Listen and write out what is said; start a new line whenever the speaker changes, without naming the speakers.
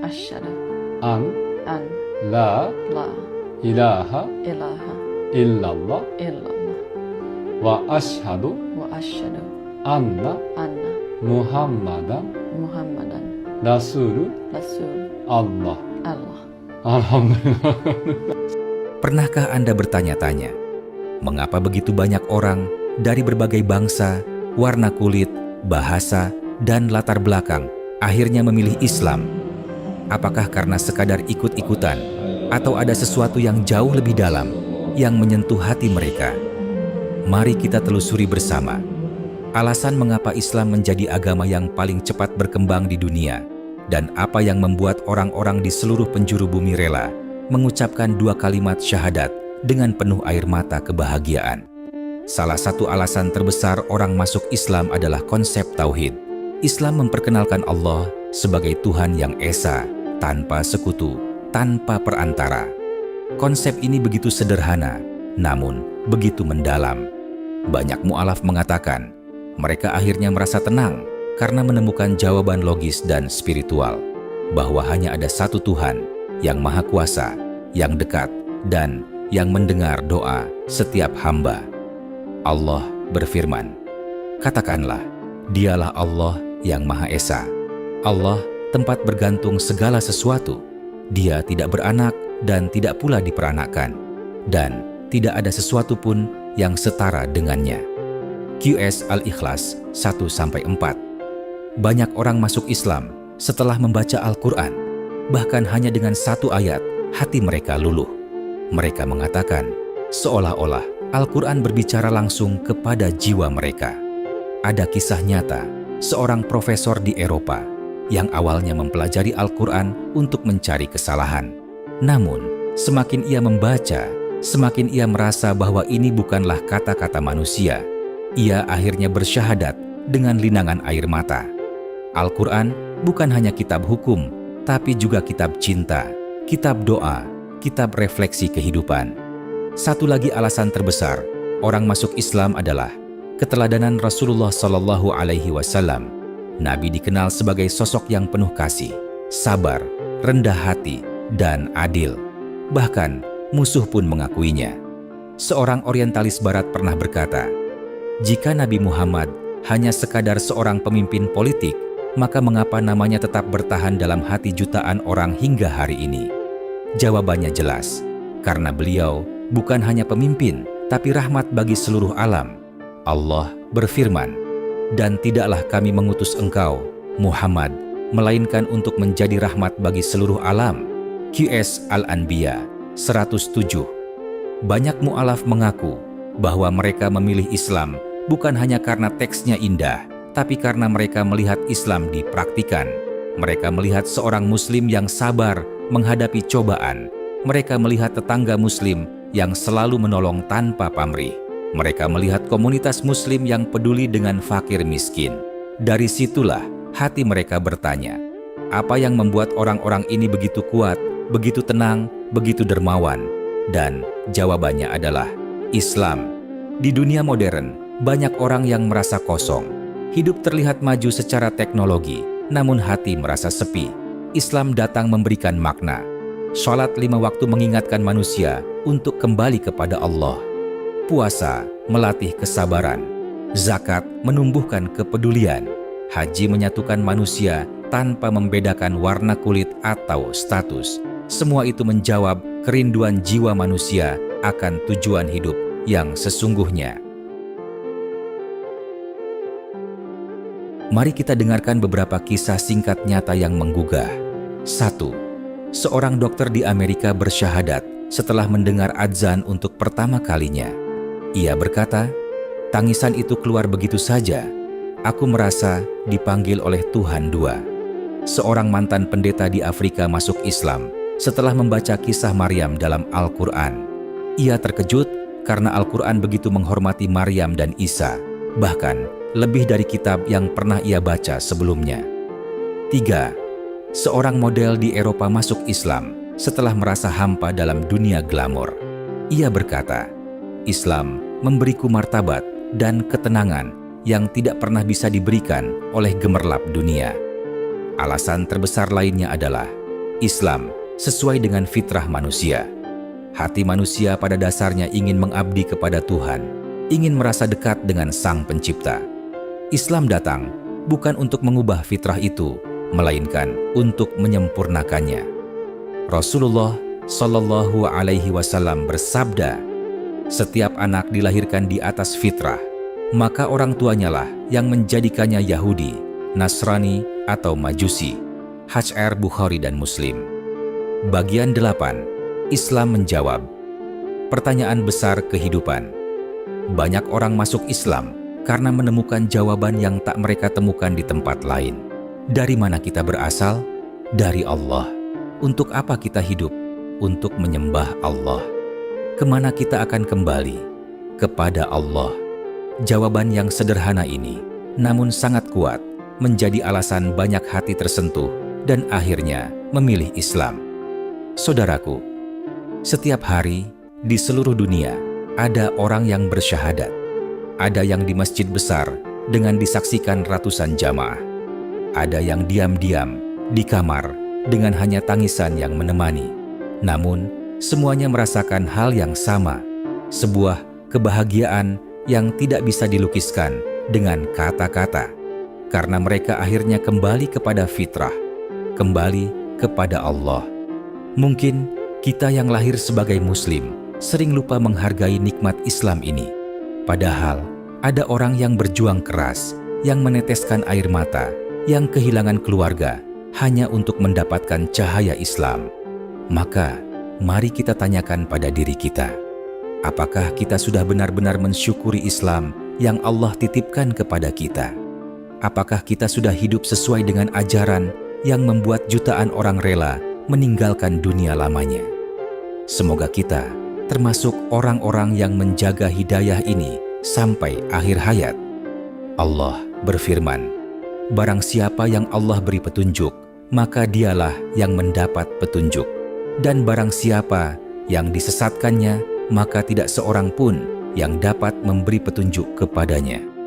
Asyhadu
an
an
la
la
ilaha
ilaha
illallah
illallah
wa asyhadu
wa asyhadu
anna
anna
Muhammadan
Muhammadan
Rasul
Rasul
Allah.
Allah.
Alhamdulillah.
Pernahkah Anda bertanya-tanya, mengapa begitu banyak orang dari berbagai bangsa, warna kulit, bahasa, dan latar belakang akhirnya memilih Islam? Apakah karena sekadar ikut-ikutan, atau ada sesuatu yang jauh lebih dalam yang menyentuh hati mereka? Mari kita telusuri bersama alasan mengapa Islam menjadi agama yang paling cepat berkembang di dunia, dan apa yang membuat orang-orang di seluruh penjuru bumi rela mengucapkan 2 kalimat syahadat dengan penuh air mata kebahagiaan. Salah satu alasan terbesar orang masuk Islam adalah konsep tauhid. Islam memperkenalkan Allah sebagai Tuhan yang esa, tanpa sekutu, tanpa perantara. Konsep ini begitu sederhana, namun begitu mendalam. Banyak mu'alaf mengatakan, mereka akhirnya merasa tenang karena menemukan jawaban logis dan spiritual, bahwa hanya ada satu Tuhan yang Maha Kuasa, yang dekat, dan yang mendengar doa setiap hamba. Allah berfirman, katakanlah, dialah Allah yang Maha Esa. Allah tempat bergantung segala sesuatu. Dia tidak beranak dan tidak pula diperanakkan, dan tidak ada sesuatu pun yang setara dengannya. QS Al-Ikhlas 1-4. Banyak orang masuk Islam setelah membaca Al-Quran. Bahkan hanya dengan 1 ayat, hati mereka luluh. Mereka mengatakan, seolah-olah Al-Quran berbicara langsung kepada jiwa mereka. Ada kisah nyata, seorang profesor di Eropa yang awalnya mempelajari Al-Quran untuk mencari kesalahan. Namun, semakin ia membaca, semakin ia merasa bahwa ini bukanlah kata-kata manusia. Ia akhirnya bersyahadat dengan linangan air mata. Al-Quran bukan hanya kitab hukum, tapi juga kitab cinta, kitab doa, kitab refleksi kehidupan. Satu lagi alasan terbesar orang masuk Islam adalah keteladanan Rasulullah SAW. Nabi dikenal sebagai sosok yang penuh kasih, sabar, rendah hati, dan adil. Bahkan musuh pun mengakuinya. Seorang orientalis barat pernah berkata, jika Nabi Muhammad hanya sekadar seorang pemimpin politik, maka mengapa namanya tetap bertahan dalam hati jutaan orang hingga hari ini? Jawabannya jelas, karena beliau bukan hanya pemimpin, tapi rahmat bagi seluruh alam. Allah berfirman, dan tidaklah kami mengutus engkau, Muhammad, melainkan untuk menjadi rahmat bagi seluruh alam. QS Al-Anbiya 107. Banyak mu'alaf mengaku bahwa mereka memilih Islam bukan hanya karena teksnya indah, tapi karena mereka melihat Islam dipraktikan. Mereka melihat seorang Muslim yang sabar menghadapi cobaan. Mereka melihat tetangga Muslim yang selalu menolong tanpa pamrih. Mereka melihat komunitas Muslim yang peduli dengan fakir miskin. Dari situlah hati mereka bertanya, apa yang membuat orang-orang ini begitu kuat, begitu tenang, begitu dermawan? Dan jawabannya adalah Islam. Di dunia modern, banyak orang yang merasa kosong. Hidup terlihat maju secara teknologi, namun hati merasa sepi. Islam datang memberikan makna. Salat 5 waktu mengingatkan manusia untuk kembali kepada Allah. Puasa melatih kesabaran. Zakat menumbuhkan kepedulian. Haji menyatukan manusia tanpa membedakan warna kulit atau status. Semua itu menjawab kerinduan jiwa manusia akan tujuan hidup yang sesungguhnya. Mari kita dengarkan beberapa kisah singkat nyata yang menggugah. 1. Seorang dokter di Amerika bersyahadat setelah mendengar adzan untuk pertama kalinya. Ia berkata, tangisan itu keluar begitu saja. Aku merasa dipanggil oleh Tuhan II. Seorang mantan pendeta di Afrika masuk Islam setelah membaca kisah Maryam dalam Al-Quran. Ia terkejut karena Al-Quran begitu menghormati Maryam dan Isa, bahkan lebih dari kitab yang pernah ia baca sebelumnya. 3. Seorang model di Eropa masuk Islam setelah merasa hampa dalam dunia glamor. Ia berkata, Islam memberiku martabat dan ketenangan yang tidak pernah bisa diberikan oleh gemerlap dunia. Alasan terbesar lainnya adalah Islam sesuai dengan fitrah manusia. Hati manusia pada dasarnya ingin mengabdi kepada Tuhan, ingin merasa dekat dengan Sang Pencipta. Islam datang bukan untuk mengubah fitrah itu, melainkan untuk menyempurnakannya. Rasulullah Shallallahu Alaihi Wasallam bersabda, "Setiap anak dilahirkan di atas fitrah, maka orang tuanya lah yang menjadikannya Yahudi, Nasrani, atau Majusi." HR Bukhari dan Muslim. Bagian 8. Islam menjawab. Pertanyaan besar kehidupan. Banyak orang masuk Islam karena menemukan jawaban yang tak mereka temukan di tempat lain. Dari mana kita berasal? Dari Allah. Untuk apa kita hidup? Untuk menyembah Allah. Kemana kita akan kembali? Kepada Allah. Jawaban yang sederhana ini, namun sangat kuat, menjadi alasan banyak hati tersentuh dan akhirnya memilih Islam. Saudaraku, setiap hari di seluruh dunia ada orang yang bersyahadat. Ada yang di masjid besar dengan disaksikan ratusan jamaah. Ada yang diam-diam di kamar dengan hanya tangisan yang menemani. Namun, semuanya merasakan hal yang sama, sebuah kebahagiaan yang tidak bisa dilukiskan dengan kata-kata, karena mereka akhirnya kembali kepada fitrah, kembali kepada Allah. Mungkin kita yang lahir sebagai Muslim sering lupa menghargai nikmat Islam ini. Padahal ada orang yang berjuang keras, yang meneteskan air mata, yang kehilangan keluarga hanya untuk mendapatkan cahaya Islam. Maka, mari kita tanyakan pada diri kita, apakah kita sudah benar-benar mensyukuri Islam yang Allah titipkan kepada kita? Apakah kita sudah hidup sesuai dengan ajaran yang membuat jutaan orang rela meninggalkan dunia lamanya? Semoga kita termasuk orang-orang yang menjaga hidayah ini sampai akhir hayat. Allah berfirman, "Barang siapa yang Allah beri petunjuk, maka dialah yang mendapat petunjuk. Dan barang siapa yang disesatkannya, maka tidak seorang pun yang dapat memberi petunjuk kepadanya."